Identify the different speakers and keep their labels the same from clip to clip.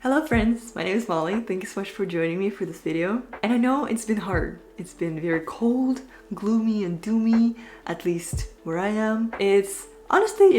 Speaker 1: Hello friends, my name is Molly. Thank you so much for joining me for this video. And I know it's been hard. It's been very cold, gloomy and doomy, at least where I am. It's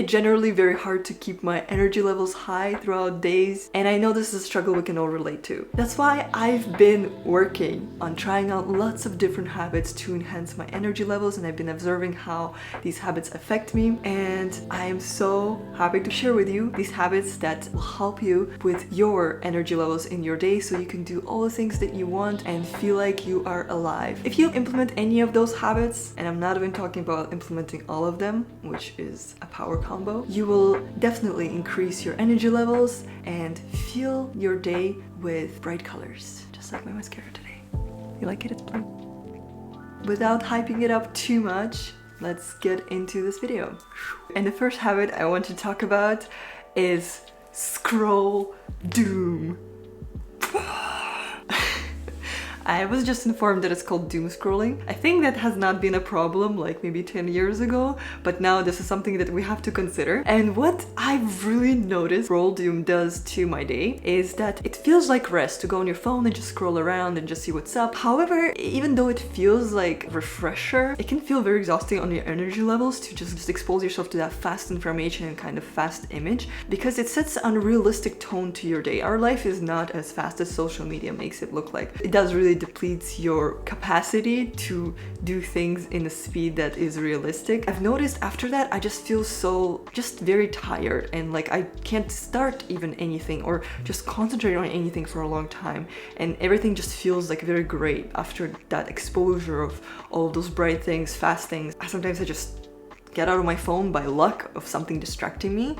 Speaker 1: generally very hard to keep my energy levels high throughout days, and I know this is a struggle we can all relate to. That's why I've been working on trying out lots of different habits to enhance my energy levels, and I've been observing how these habits affect me, and I am so happy to share with you these habits that will help you with your energy levels in your day so you can do all the things that you want and feel like you are alive. If you implement any of those habits, and I'm not even talking about implementing all of them, which is a power combo, you will definitely increase your energy levels and fill your day with bright colors, just like my mascara today. You like it? It's blue. Without hyping it up too much, let's get into this video. And the first habit I want to talk about is scroll doom. I was just informed that it's called doom scrolling. I think that has not been a problem like maybe 10 years ago, but now this is something that we have to consider. And what I've really noticed scroll doom does to my day is that it feels like rest to go on your phone and just scroll around and just see what's up. However, even though it feels like a refresher, it can feel very exhausting on your energy levels to just expose yourself to that fast information and kind of fast image, because it sets an unrealistic tone to your day. Our life is not as fast as social media makes it look like. It does really depletes your capacity to do things in a speed that is realistic. I've noticed after that I just feel just very tired, and like I can't start even anything or just concentrate on anything for a long time, and everything just feels like very great after that exposure of all those bright things, fast things. Sometimes I just get out of my phone by luck of something distracting me,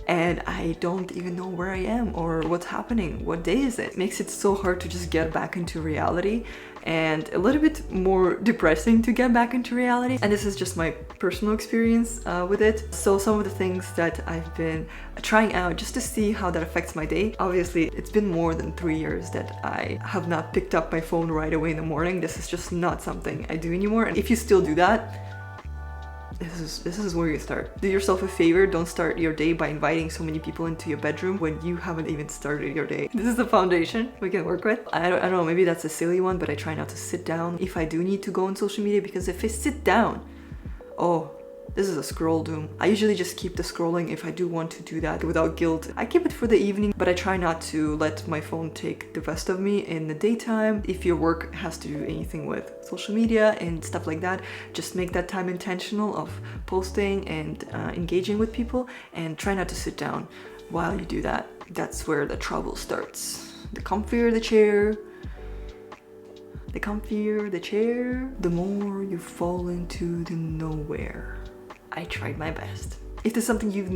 Speaker 1: and I don't even know where I am or what's happening. What day is it? It makes it so hard to just get back into reality, and a little bit more depressing to get back into reality. And this is just my personal experience with it. So some of the things that I've been trying out just to see how that affects my day. Obviously, it's been more than 3 years that I have not picked up my phone right away in the morning. This is just not something I do anymore. And if you still do that, this is where you start. Do yourself a favor, don't start your day by inviting so many people into your bedroom when you haven't even started your day. This is the foundation we can work with. I don't know, maybe that's a silly one, but I try not to sit down if I do need to go on social media, because if I sit down, oh, this is a scroll doom. I usually just keep the scrolling if I do want to do that without guilt. I keep it for the evening, but I try not to let my phone take the best of me in the daytime. If your work has to do anything with social media and stuff like that, just make that time intentional of posting and engaging with people, and try not to sit down while you do that. That's where the trouble starts. The comfier the chair, the more you fall into the nowhere. I tried my best. If there's something you've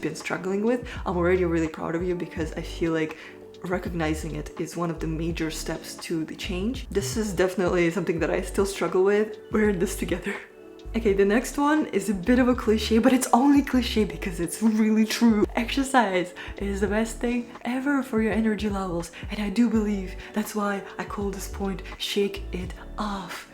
Speaker 1: been struggling with, I'm already really proud of you, because I feel like recognizing it is one of the major steps to the change. This is definitely something that I still struggle with. We're in this together. Okay, the next one is a bit of a cliche, but it's only cliche because it's really true. Exercise is the best thing ever for your energy levels, and I do believe that's why I call this point shake it off.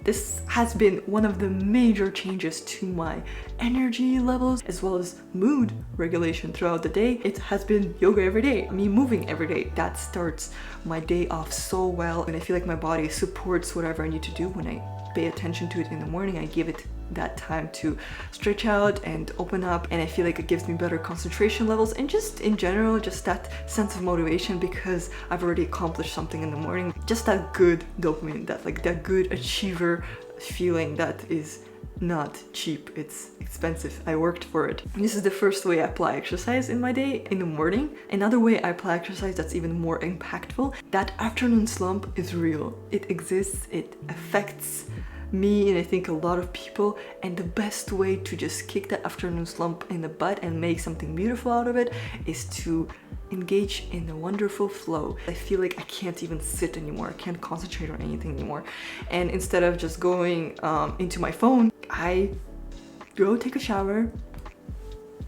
Speaker 1: This has been one of the major changes to my energy levels as well as mood regulation throughout the day. It has been yoga every day, me moving every day. That starts my day off so well, and I feel like my body supports whatever I need to do. When I pay attention to it in the morning, I give it that time to stretch out and open up, and I feel like it gives me better concentration levels, and just in general, just that sense of motivation because I've already accomplished something in the morning. Just that good dopamine, that good achiever feeling that is not cheap, it's expensive. I worked for it. And this is the first way I apply exercise in my day, in the morning. Another way I apply exercise that's even more impactful, that afternoon slump is real. It exists, it affects me and I think a lot of people, and the best way to just kick that afternoon slump in the butt and make something beautiful out of it is to engage in a wonderful flow. I feel like I can't even sit anymore, I can't concentrate on anything anymore, and instead of just going into my phone, I go take a shower,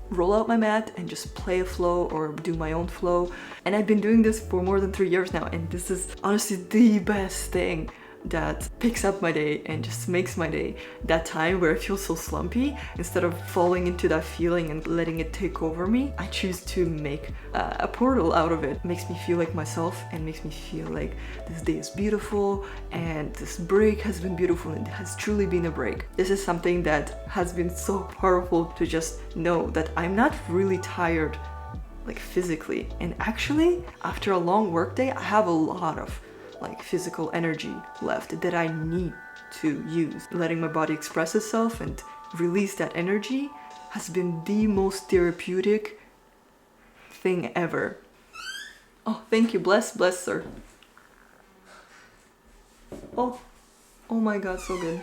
Speaker 1: roll out my mat and just play a flow or do my own flow. And I've been doing this for more than 3 years now, and this is honestly the best thing that picks up my day and just makes my day. That time where I feel so slumpy, instead of falling into that feeling and letting it take over me, I choose to make a portal out of it. It makes me feel like myself and makes me feel like this day is beautiful and this break has been beautiful and it has truly been a break. This is something that has been so powerful to just know that I'm not really tired like physically, and actually after a long work day I have a lot of like physical energy left that I need to use. Letting my body express itself and release that energy has been the most therapeutic thing ever. Oh, thank you. Bless, sir. Oh my god, so good.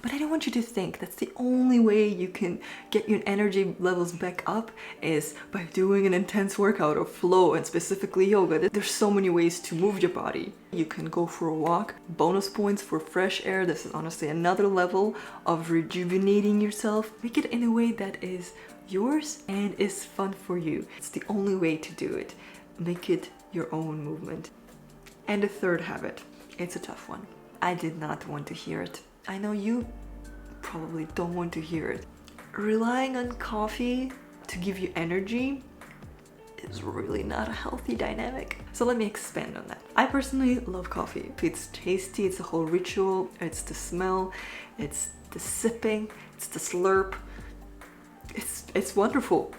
Speaker 1: But I don't want you to think that's the only way you can get your energy levels back up is by doing an intense workout or flow, and specifically yoga. There's so many ways to move your body. You can go for a walk. Bonus points for fresh air. This is honestly another level of rejuvenating yourself. Make it in a way that is yours and is fun for you. It's the only way to do it. Make it your own movement. And the third habit, it's a tough one. I did not want to hear it. I know you probably don't want to hear it. Relying on coffee to give you energy is really not a healthy dynamic. So let me expand on that. I personally love coffee. It's tasty, it's a whole ritual, it's the smell, it's the sipping, it's the slurp. It's wonderful.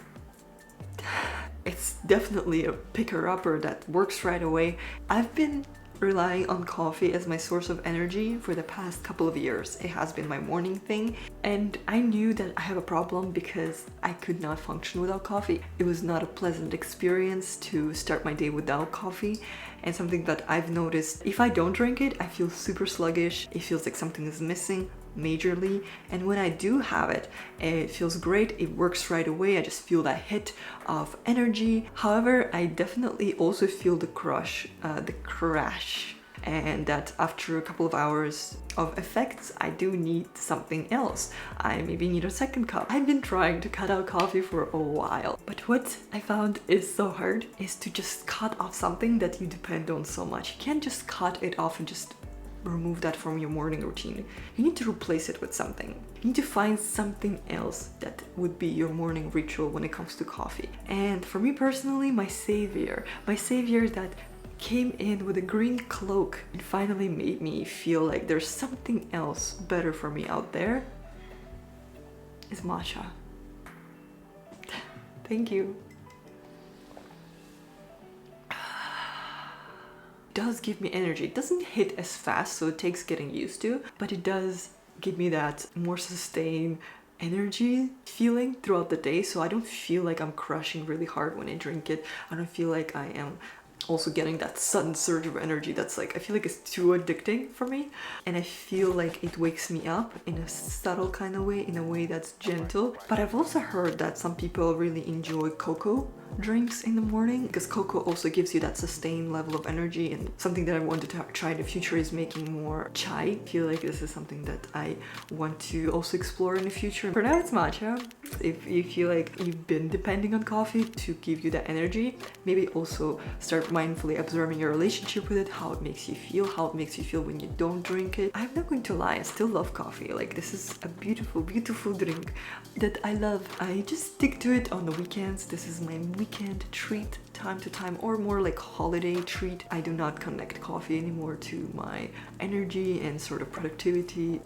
Speaker 1: It's definitely a picker-upper that works right away. I've been relying on coffee as my source of energy for the past couple of years. It has been my morning thing, and I knew that I have a problem because I could not function without coffee. It was not a pleasant experience to start my day without coffee, and something that I've noticed, if I don't drink it, I feel super sluggish. It feels like something is missing majorly, and when I do have it, it feels great. It works right away. I just feel that hit of energy. However, I definitely also feel the crash, and that after a couple of hours of effects, I do need something else. I maybe need a second cup. I've been trying to cut out coffee for a while, but what I found is so hard is to just cut off something that you depend on so much. You can't just cut it off and just remove that from your morning routine. You need to replace it with something. You need to find something else that would be your morning ritual when it comes to coffee. And for me personally, my savior that came in with a green cloak and finally made me feel like there's something else better for me out there is matcha. Thank you. Does give me energy. It doesn't hit as fast, so it takes getting used to, but it does give me that more sustained energy feeling throughout the day, so I don't feel like I'm crushing really hard when I drink it. I don't feel like I am also getting that sudden surge of energy that's like, I feel like it's too addicting for me, and I feel like it wakes me up in a subtle kind of way, in a way that's gentle. But I've also heard that some people really enjoy cocoa drinks in the morning, because cocoa also gives you that sustained level of energy, and something that I wanted to try in the future is making more chai. I feel like this is something that I want to also explore in the future. For now it's matcha. If you feel like you've been depending on coffee to give you that energy, maybe also start mindfully observing your relationship with it, how it makes you feel when you don't drink it. I'm not going to lie, I still love coffee. Like, this is a beautiful, beautiful drink that I love. I just stick to it on the weekends. This is my weekend treat time to time, or more like holiday treat. I do not connect coffee anymore to my energy and sort of productivity.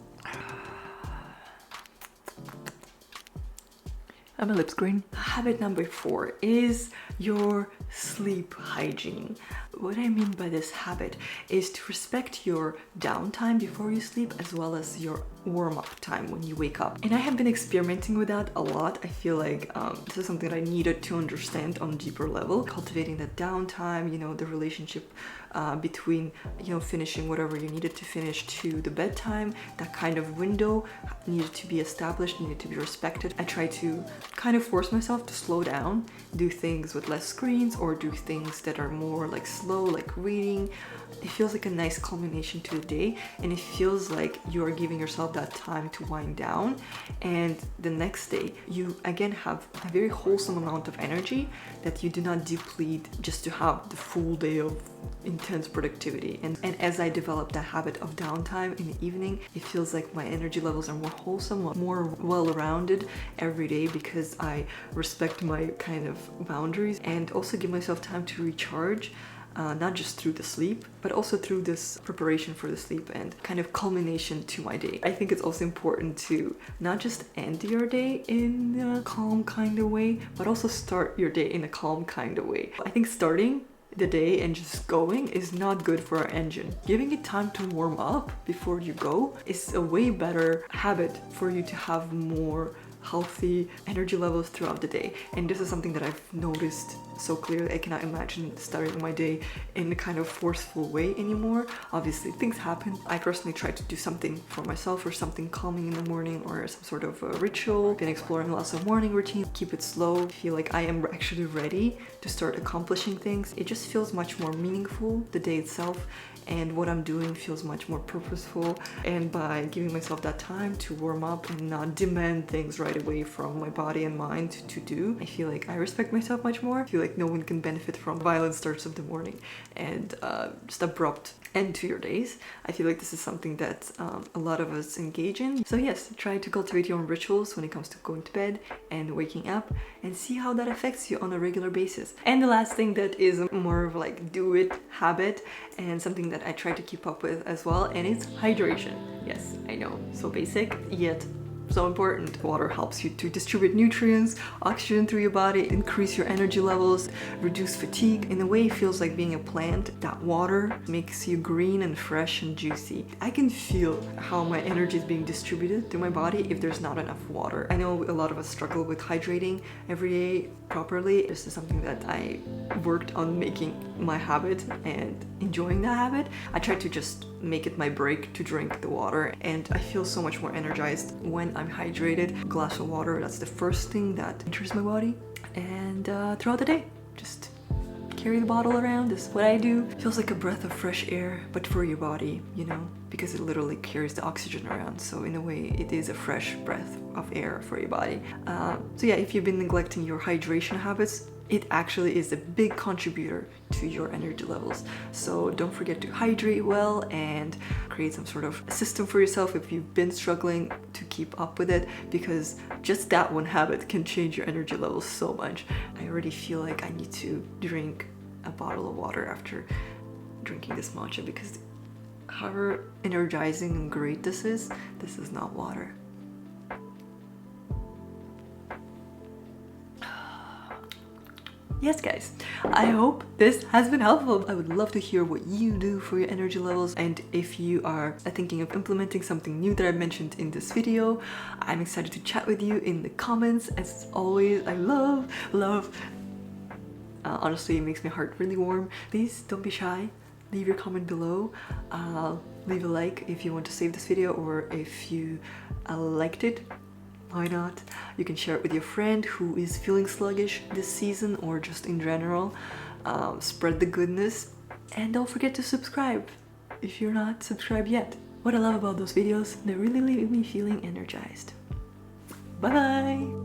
Speaker 1: And my lips green. Habit number 4 is your sleep hygiene. What I mean by this habit is to respect your downtime before you sleep, as well as your warm-up time when you wake up. And I have been experimenting with that a lot. I feel like this is something that I needed to understand on a deeper level. Cultivating that downtime, you know, the relationship between, you know, finishing whatever you needed to finish to the bedtime. That kind of window needed to be established, needed to be respected. I try to kind of force myself to slow down, do things with less screens, or do things that are more like slow, like reading. It feels like a nice culmination to the day, and it feels like you are giving yourself that time to wind down, and the next day you again have a very wholesome amount of energy that you do not deplete just to have the full day of intense intense productivity. And as I develop that habit of downtime in the evening, it feels like my energy levels are more wholesome, more well-rounded every day, because I respect my kind of boundaries and also give myself time to recharge. Not just through the sleep, but also through this preparation for the sleep and kind of culmination to my day. I think it's also important to not just end your day in a calm kind of way, but also start your day in a calm kind of way. I think starting the day and just going is not good for our engine. Giving it time to warm up before you go is a way better habit for you to have more healthy energy levels throughout the day. And this is something that I've noticed so clearly. I cannot imagine starting my day in a kind of forceful way anymore. Obviously things happen. I personally try to do something for myself, or something calming in the morning, or some sort of a ritual. Been exploring lots of morning routines, keep it slow. I feel like I am actually ready to start accomplishing things. It just feels much more meaningful, the day itself, and what I'm doing feels much more purposeful. And by giving myself that time to warm up and not demand things right away from my body and mind to do, I feel like I respect myself much more. I feel like no one can benefit from violent starts of the morning and just abrupt end to your days. I feel like this is something that a lot of us engage in. So yes, try to cultivate your own rituals when it comes to going to bed and waking up, and see how that affects you on a regular basis. And the last thing that is more of like do it habit, and something that I try to keep up with as well, and it's hydration. Yes, I know, so basic, yet so important. Water helps you to distribute nutrients, oxygen through your body, increase your energy levels, reduce fatigue. In a way, it feels like being a plant. That water makes you green and fresh and juicy. I can feel how my energy is being distributed through my body if there's not enough water. I know a lot of us struggle with hydrating every day properly. This is something that I worked on making my habit and enjoying that habit. I try to just make it my break to drink the water, and I feel so much more energized when I'm hydrated. A glass of water, that's the first thing that enters my body. And throughout the day, just carry the bottle around. This is what I do. It feels like a breath of fresh air, but for your body, you know, because it literally carries the oxygen around. So in a way, it is a fresh breath of air for your body. So yeah, if you've been neglecting your hydration habits, it actually is a big contributor to your energy levels. So don't forget to hydrate well and create some sort of system for yourself if you've been struggling to keep up with it, because just that one habit can change your energy levels so much. I already feel like I need to drink a bottle of water after drinking this matcha, because however energizing and great this is not water. Yes guys, I hope this has been helpful. I would love to hear what you do for your energy levels, and if you are thinking of implementing something new that I mentioned in this video, I'm excited to chat with you in the comments. As always, I love honestly, it makes my heart really warm. Please don't be shy, leave your comment below, leave a like if you want to save this video, or if you liked it. Why not? You can share it with your friend who is feeling sluggish this season, or just in general. Spread the goodness, and don't forget to subscribe if you're not subscribed yet. What I love about those videos, they really leave me feeling energized. Bye bye!